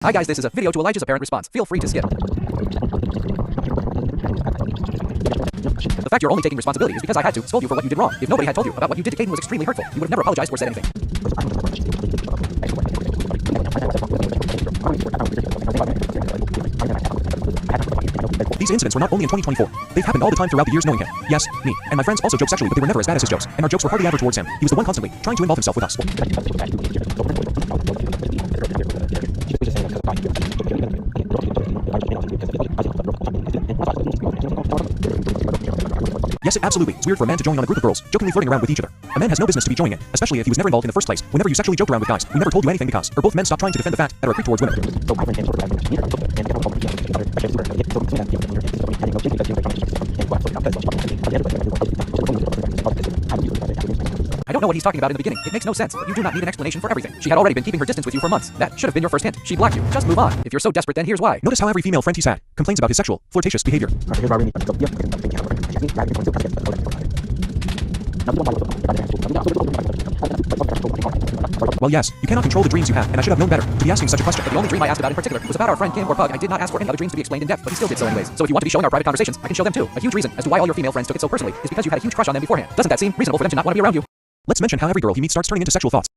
Hi guys, this is a video to Elijah's apparent response. Feel free to skip. The fact you're only taking responsibility is because I had to scold you for what you did wrong. If nobody had told you about what you did to Caden was extremely hurtful, you would have never apologized or said anything. These incidents were not only in 2024. They've happened all the time throughout the years knowing him. Yes, me, and my friends also joke sexually, but they were never as bad as his jokes, and our jokes were hardly ever towards him. He was the one constantly trying to involve himself with us. Yes, absolutely. It's weird for a man to join on a group of girls, jokingly flirting around with each other. A man has no business to be joining in, especially if he was never involved in the first place. Whenever you sexually joked around with guys, we never told you anything because, or both men stopped trying to defend the fact that are a creep towards women. I don't know what he's talking about in the beginning. It makes no sense, but you do not need an explanation for everything. She had already been keeping her distance with you for months. That should have been your first hint. She blocked you. Just move on. If you're so desperate, then here's why. Notice how every female friend he's had complains about his sexual, flirtatious behavior. Well, yes, you cannot control the dreams you have, and I should have known better to be asking such a question. But the only dream I asked about in particular was about our friend Kim or Pug. I did not ask for any other dreams to be explained in depth, but he still did so anyways. So if you want to be showing our private conversations, I can show them too. A huge reason as to why all your female friends took it so personally is because you had a huge crush on them beforehand. Doesn't that seem reasonable for them to not want to be around you? Let's mention how every girl he meets starts turning into sexual thoughts.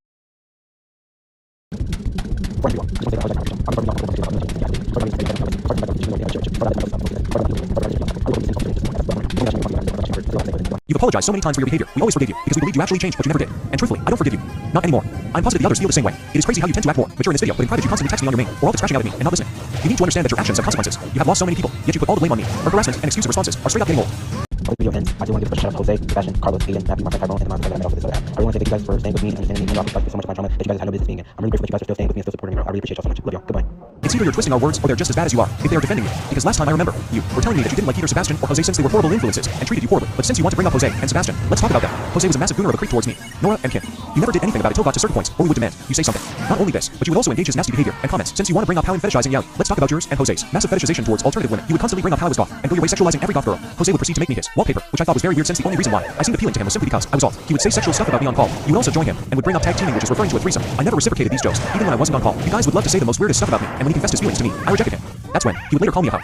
You've apologized so many times for your behavior. We always forgave you because we believed you actually changed, but you never did. And truthfully, I don't forgive you. Not anymore. I'm positive the others feel the same way. It is crazy how you tend to act more mature in this video, but in private you constantly text me on your main or all but scratching out at me and not listening. You need to understand that your actions have consequences. You have lost so many people, yet you put all the blame on me. Her harassment and excusive responses are straight up getting old. Video ends. I do want to give a special shout out to Jose, Sebastian, Carlos, Ian, Matthew, Mark, Tyrone, and the that I met off of this other app. I really want to say thank you guys for staying with me and understanding me and walking so much of my trauma that you guys had no business being in. I'm really grateful that you guys are still staying with me and still supporting me. I really appreciate y'all so much. Love y'all. Goodbye. It's either you're twisting our words or they're just as bad as you are if they are defending you. Because last time I remember, you were telling me that you didn't like either Sebastian or Jose since they were horrible influences and treated you poorly. But since you want to bring up Jose and Sebastian, let's talk about that. Jose was a massive gooner of a creep towards me, Nora, and Kim. You never did anything about it till got to certain points, or we would demand you say something. Not only this, but you would also engage his nasty behavior and comments. Since you want to bring up how I'm fetishizing Yao, let's talk about yours and Jose's massive fetishization towards alternative women. You would constantly bring up how I was goth and go your way sexualizing every goth girl. Jose would proceed to make me his wallpaper, which I thought was very weird since the only reason why I seemed appealing to him was simply because I was alt. He would say sexual stuff about me on call. You would also join him and would bring up tag teaming, which is referring to a threesome. I never reciprocated these jokes, even when I wasn't on call. You guys would love to say the most weirdest stuff about me, and when he confessed his feelings to me, I rejected him. That's when he would later call me a hoe.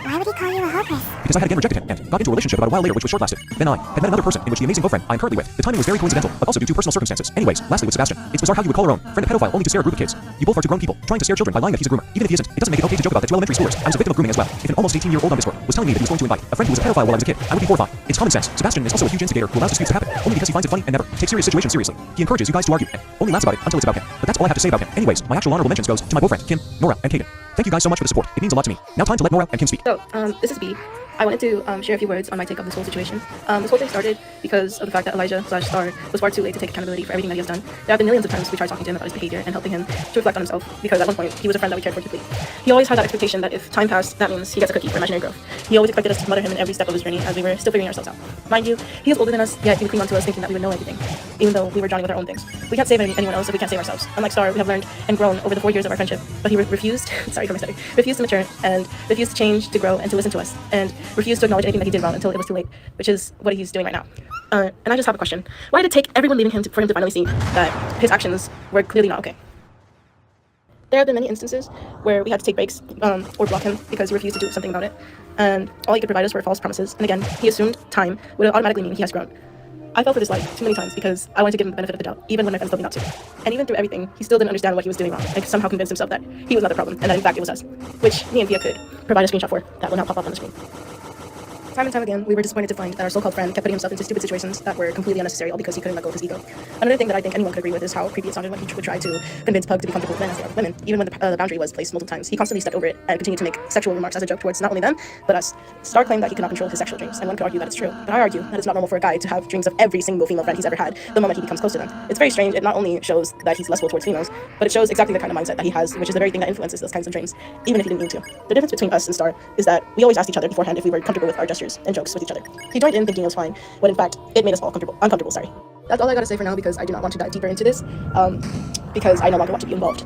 Why would he call you a hopeless? Because I had again rejected him and got into a relationship about a while later which was short-lasted. Then I had met another person in which the amazing girlfriend I am currently with. The timing was very coincidental, but also due to personal circumstances. Anyways, lastly with Sebastian, it's bizarre how you would call our own friend a pedophile only to scare a group of kids. You both are two grown people trying to scare children by lying that he's a groomer. Even if he isn't, it doesn't make it okay to joke about that to elementary schoolers. I was a victim of grooming as well. If an almost 18-year-old on Discord was telling me that he was going to invite a friend who was a pedophile while I was a kid, I would be horrified. It's common sense. Sebastian is also a huge instigator who allows disputes to happen, only because he finds it funny and never takes serious situations seriously. He encourages you guys to argue and only laughs about it until it's about him. But that's all I have to say about him. Anyways, my actual honorable mentions goes to my boyfriend, Kim, Nora, and Caden. Thank you guys so much for the support. It means a lot to me. Now time to let Nora and Kim speak. So, this is B. I wanted to share a few words on my take of this whole situation. This whole thing started because of the fact that Elijah/Star was far too late to take accountability for everything that he has done. There have been millions of times we tried talking to him about his behavior and helping him to reflect on himself, because at one point he was a friend that we cared for deeply. He always had that expectation that if time passed, that means he gets a cookie for imaginary growth. He always expected us to mother him in every step of his journey as we were still figuring ourselves out. Mind you, he is older than us, yet he would cling on to us thinking that we would know everything, even though we were drowning with our own things. We can't save anyone else if we can't save ourselves. Unlike Star, we have learned and grown over the 4 years of our friendship, but he refused, refused to mature and refused to change, to grow, and to listen to us, and refused to acknowledge anything that he did wrong until it was too late, which is what he's doing right now. And I just have a question. Why did it take everyone leaving him for him to finally see that his actions were clearly not okay? There have been many instances where we had to take breaks or block him because he refused to do something about it, and all he could provide us were false promises, and again, he assumed time would automatically mean he has grown. I fell for this lie too many times because I wanted to give him the benefit of the doubt, even when my friends told me not to. And even through everything, he still didn't understand what he was doing wrong, and somehow convinced himself that he was not the problem, and that in fact it was us, which me and Phia could provide a screenshot for that will now pop up on the screen. Time and time again, we were disappointed to find that our so-called friend kept putting himself into stupid situations that were completely unnecessary, all because he couldn't let go of his ego. Another thing that I think anyone could agree with is how creepy it sounded when he would try to convince Pug to be comfortable with men as they are with women. Even when the boundary was placed multiple times, he constantly stepped over it and continued to make sexual remarks as a joke towards not only them, but us. Star claimed that he could not control his sexual dreams, and one could argue that it's true. But I argue that it's not normal for a guy to have dreams of every single female friend he's ever had the moment he becomes close to them. It's very strange. It not only shows that he's lustful towards females, but it shows exactly the kind of mindset that he has, which is the very thing that influences those kinds of dreams, even if he didn't mean to. The difference between us and Star is that we always asked each other beforehand if we were comfortable with our gestures and jokes with each other. He joined in thinking it was fine, when in fact, it made us all uncomfortable, sorry. That's all I gotta say for now because I do not want to dive deeper into this, because I no longer want to be involved.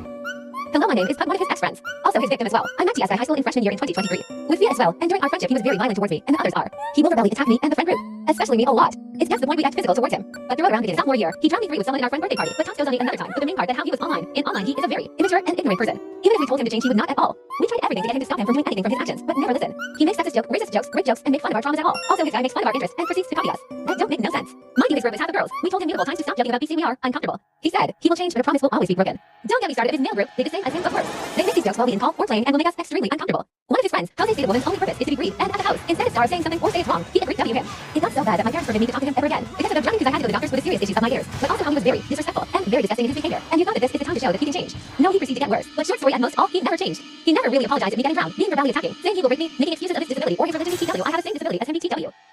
Hello, my name is Pug, one of his ex-friends. Also his victim as well. I met TS at high school in freshman year in 2023. With Phia as well, and during our friendship he was very violent towards me, and the others are. He will verbally attack me and the friend group, especially me a lot. It's just the point we act physical towards him. But throughout around his sophomore year, he drowned me 3 with someone in our friend birthday party, but Tots goes on it another time with the main part that how he was online. In online, he is a very immature and ignorant person. Even if we told him to change, he would not at all. We tried everything to get him to stop him from doing anything from his actions, but never listen. He makes sexist jokes, racist jokes, rape jokes, and make fun of our traumas at all. Also, his guy makes fun of our interests and proceeds to copy us. That don't make no sense. Mind you, his group is half of girls. We told him multiple times to stop joking about BC. We are uncomfortable. He said he will change, but a promise will always be broken. Don't get me started if his male group did the same as him, of course. They make these jokes while we in call or playing and will make us extremely uncomfortable. One of his friends tells his the woman's only purpose is to be brief and at the house. Instead of Star saying something or say it's wrong, he agreed W him. It got so bad that my parents forbade me to talk to him ever again. Because of the drowning because I had to go to the doctors for the serious issues of my ears. But also how he was very disrespectful and very disgusting in his behavior. And you thought that this is the time to show that he can change. No, he proceeded to get worse. But short story at most, all he never changed. He never really apologized at me getting drowned, being verbally attacking, saying he will rape me, making excuses of his disability or his religion BTW. I have the same disability as him BTW.